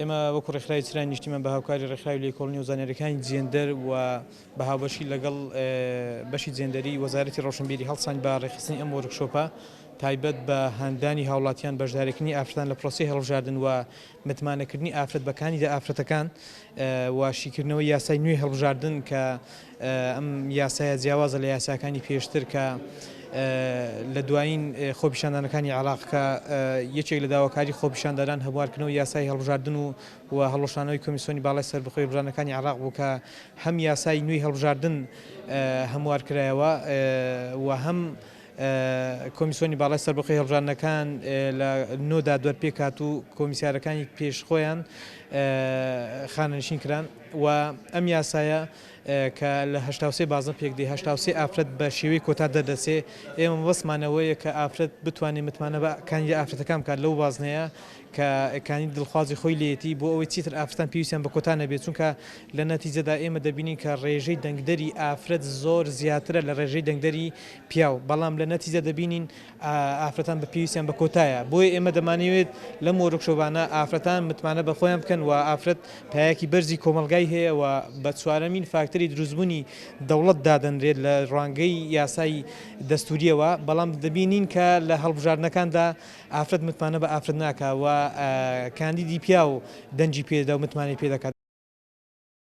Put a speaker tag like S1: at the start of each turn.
S1: ئێمە وەکو ڕێکخراوی چرای نیشتیمان بە هاوکاری ڕێکخراوی لێکۆڵینی و زانیاریەکانی جێندەر و بە هاوبەشی لەگەڵ بەشی جێندەری وەزارەتی ڕەوشنبیری هەڵساند بە ڕێخستنی ئەم وەرکشۆپە تایبەت بە هەندانی هاوڵاتیان بەشداریکردنی ئافرەتان لە پرۆسی هەڵبژاردن و متمانەکردنی ئافرەت بەکانیدا ئافرەتەکان و شیکردنەوەی یاسای نوێی هەڵبژاردن کە ئەم یاسایە جیاوازە لە یاساکانی پێشتر کە لە دوایین خۆپیشاندانەکانی عێراق کە یەکێک لە داواکاری خۆپیشاندانان هەبوارکردنەوە یاسای هەڵبژاردن و هەڵۆشانەوەی کۆمیسیۆنی باڵای سەربەخۆی هەڵبژاردنەکانی عێراق بوو کە هەم یاسای نوێی هەڵبژاردن هەموارکرایەوە و هەم کۆمیسیۆنی باڵای سەربەخۆی هەڵبژاردنەکان لە نۆدا دووەرپێکات و کۆمیسیارەکانی پێشخۆیان خانەنشین کران و ئەم یاسایە کە لە 83 بازم پێک دێ 83 ئافرەت بە شێوەی کۆتا دەردەسێ ئێمە وەسمانەوەیە کە ئافرەت بتوانێت متمانە بە کاندیدا ئافرەتەکان بکات لەو بازنەیە کە کانی دڵخوازی خۆی لێتی بۆ ئەوەی چیتر ئافرەتان پێویستیان بە کۆتا نەبێت چونکە لە نەتیجەدا ئێمە دەبینین کە ڕێژەی دەنگدەری ئافرەت زۆر زیاترە لە ڕێژەی دەنگدەری پیاو بەڵام لە نەتیجە دەبینین ئافرەتان بە پێویستیان بە کۆتایە بۆیە ئێمە دەمانەوێت لەم وەرکشۆپانە ئافرەتان متمانە بە خۆیان بکەن و ئافرەت پایەکی بەرزی کۆمەلگای هەیە و بە چوارەمین فاکتەری دروستبوونی دەوڵەت دادەنرێت لە ڕوانگەی یاسای دەستوریەوە بەڵام دەبینین کە لە هەڵبژاردنەکاندا ئافرەت متمانە بە ئافرەت ناکە و کاندیدی پیا و دەنجی پێدا و متمانی پێ دەکات